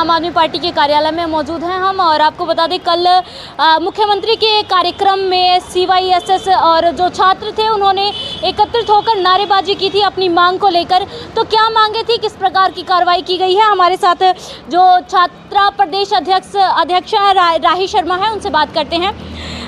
आम आदमी पार्टी के कार्यालय में मौजूद हैं हम, और आपको बता दें कल मुख्यमंत्री के कार्यक्रम में CYSS और जो छात्र थे उन्होंने एकत्रित होकर नारेबाजी की थी अपनी मांग को लेकर। तो क्या मांगे थी, किस प्रकार की कार्रवाई की गई है, हमारे साथ जो छात्रा प्रदेश अध्यक्ष हैं राही शर्मा है, उनसे बात करते हैं।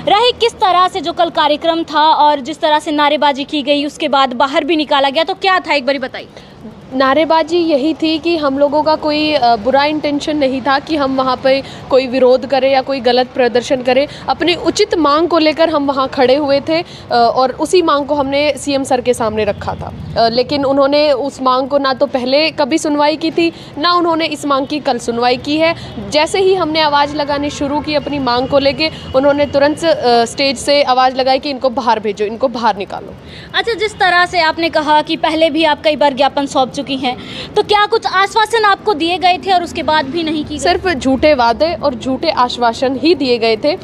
राही, किस तरह से जो कल कार्यक्रम था और जिस तरह से नारेबाजी की गई उसके बाद बाहर भी निकाला गया, तो क्या था एक बारी बताइए। नारेबाजी यही थी कि हम लोगों का कोई बुरा इंटेंशन नहीं था कि हम वहाँ पे कोई विरोध करें या कोई गलत प्रदर्शन करें। अपनी उचित मांग को लेकर हम वहाँ खड़े हुए थे और उसी मांग को हमने CM सर के सामने रखा था। लेकिन उन्होंने उस मांग को ना तो पहले कभी सुनवाई की थी, ना उन्होंने इस मांग की कल सुनवाई की है। जैसे ही हमने आवाज़ लगानी शुरू की अपनी मांग को लेके, उन्होंने तुरंत स्टेज से आवाज़ लगाई कि इनको बाहर भेजो, इनको बाहर निकालो। अच्छा, जिस तरह से आपने कहा कि पहले भी आप कई बार ज्ञापन सौंप चुकी हैं, तो क्या कुछ आश्वासन आपको दिए गए थे और उसके बाद भी नहीं की गई? सिर्फ झूठे वादे और झूठे आश्वासन ही दिए गए थे।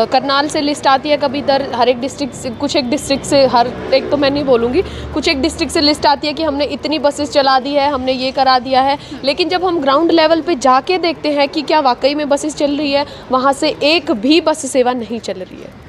करनाल से लिस्ट आती है कभी इधर, हर एक डिस्ट्रिक्ट से, कुछ एक डिस्ट्रिक्ट से, हर एक तो मैं नहीं बोलूँगी, कुछ एक डिस्ट्रिक्ट से लिस्ट आती है कि हमने इतनी बसेस चला दी है, हमने ये करा दिया है। लेकिन जब हम ग्राउंड लेवल पे जाके देखते हैं कि क्या वाकई में बसेस चल रही है, वहाँ से एक भी बस सेवा नहीं चल रही है।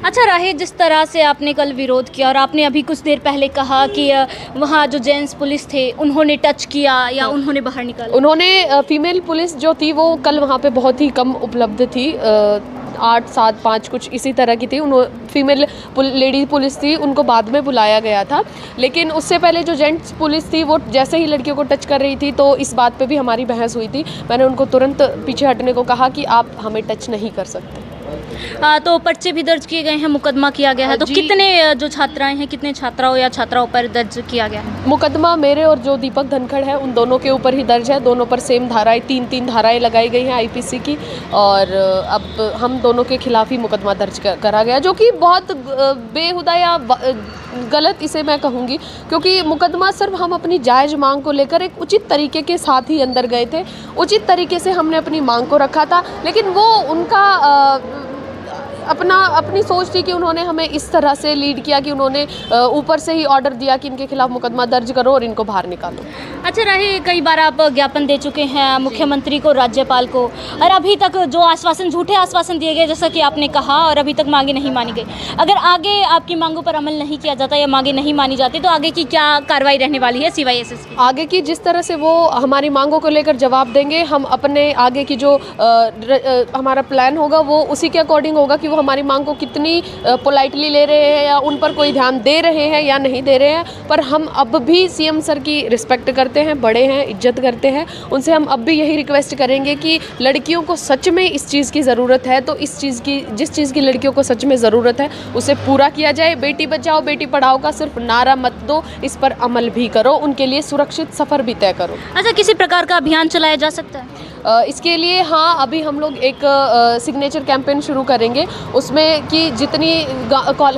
अच्छा राही, जिस तरह से आपने कल विरोध किया और आपने अभी कुछ देर पहले कहा कि वहाँ जो जेंट्स पुलिस थे उन्होंने टच किया या उन्होंने बाहर निकाला, उन्होंने फीमेल पुलिस जो थी वो कल वहाँ पे बहुत ही कम उपलब्ध थी, 8, 7, 5 कुछ इसी तरह की थी। फीमेल लेडी पुलिस थी, उनको बाद में बुलाया गया था। लेकिन उससे पहले जो जेंट्स पुलिस थी वो जैसे ही लड़कियों को टच कर रही थी तो इस बात पे भी हमारी बहस हुई थी। मैंने उनको तुरंत पीछे हटने को कहा कि आप हमें टच नहीं कर सकते। तो पर्चे भी दर्ज किए गए हैं, मुकदमा किया गया है, तो कितने जो छात्राएं हैं, कितने छात्राओं या छात्राओं पर दर्ज किया गया है? मुकदमा मेरे और जो दीपक धनखड़ है उन दोनों के ऊपर ही दर्ज है। दोनों पर सेम धाराएं, 3 धाराएं लगाई गई हैं IPC की, और अब हम दोनों के खिलाफ ही मुकदमा दर्ज करा गया, जो कि बहुत बेहुदा या गलत इसे मैं कहूँगी, क्योंकि मुकदमा सिर्फ हम अपनी जायज़ मांग को लेकर एक उचित तरीके के साथ ही अंदर गए थे। उचित तरीके से हमने अपनी मांग को रखा था, लेकिन वो उनका अपनी सोच थी कि उन्होंने हमें इस तरह से लीड किया कि उन्होंने ऊपर से ही ऑर्डर दिया कि इनके खिलाफ मुकदमा दर्ज करो और इनको बाहर निकालो। अच्छा राही, कई बार आप ज्ञापन दे चुके हैं मुख्यमंत्री को, राज्यपाल को, और अभी तक जो आश्वासन, झूठे आश्वासन दिए गए जैसा कि आपने कहा, और अभी तक मांगे नहीं मानी गई। अगर आगे आपकी मांगों पर अमल नहीं किया जाता या मांगे नहीं मानी जाती तो आगे की क्या कार्रवाई रहने वाली है CYSS की? आगे की जिस तरह से वो हमारी मांगों को लेकर जवाब देंगे, हम अपने आगे की जो हमारा प्लान होगा वो उसी के अकॉर्डिंग होगा कि वो हमारी मांग को कितनी पोलाइटली ले रहे हैं या उन पर कोई ध्यान दे रहे हैं या नहीं दे रहे हैं। पर हम अब भी CM सर की रिस्पेक्ट करते हैं, बड़े हैं, इज्जत करते हैं। उनसे हम अब भी यही रिक्वेस्ट करेंगे कि लड़कियों को सच में इस चीज़ की ज़रूरत है तो जिस चीज़ की लड़कियों को सच में ज़रूरत है उसे पूरा किया जाए। बेटी बचाओ बेटी पढ़ाओ का सिर्फ नारा मत दो, इस पर अमल भी करो, उनके लिए सुरक्षित सफ़र भी तय करो। अच्छा, किसी प्रकार का अभियान चलाया जा सकता है? इसके लिए हाँ, अभी हम लोग एक सिग्नेचर कैंपेन शुरू करेंगे, उसमें कि जितनी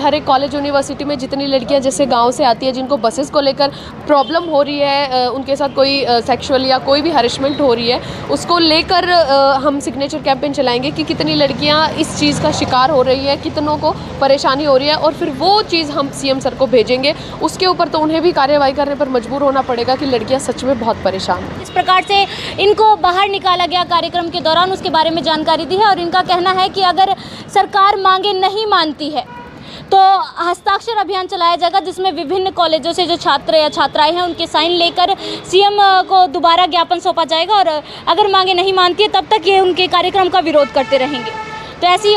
हर एक कॉलेज यूनिवर्सिटी में जितनी लड़कियां जैसे गांव से आती है जिनको बसेस को लेकर प्रॉब्लम हो रही है, उनके साथ कोई सेक्सुअल या कोई भी हरेसमेंट हो रही है, उसको लेकर हम सिग्नेचर कैंपेन चलाएंगे कि कितनी लड़कियां इस चीज़ का शिकार हो रही है, कितनों को परेशानी हो रही है, और फिर वो चीज़ हम CM सर को भेजेंगे। उसके ऊपर तो उन्हें भी कार्रवाई करने पर मजबूर होना पड़ेगा कि लड़कियाँ सच में बहुत परेशान हैं। इस प्रकार से इनको बाहर निकाला गया कार्यक्रम के दौरान, उसके बारे में जानकारी दी है, और इनका कहना है कि अगर सरकार मांगे नहीं मानती है तो हस्ताक्षर अभियान चलाया जाएगा, जिसमें विभिन्न कॉलेजों से जो छात्र या छात्राएं हैं उनके साइन लेकर CM को दोबारा ज्ञापन सौंपा जाएगा, और अगर मांगे नहीं मानती है तब तक ये उनके कार्यक्रम का विरोध करते रहेंगे। तो ऐसी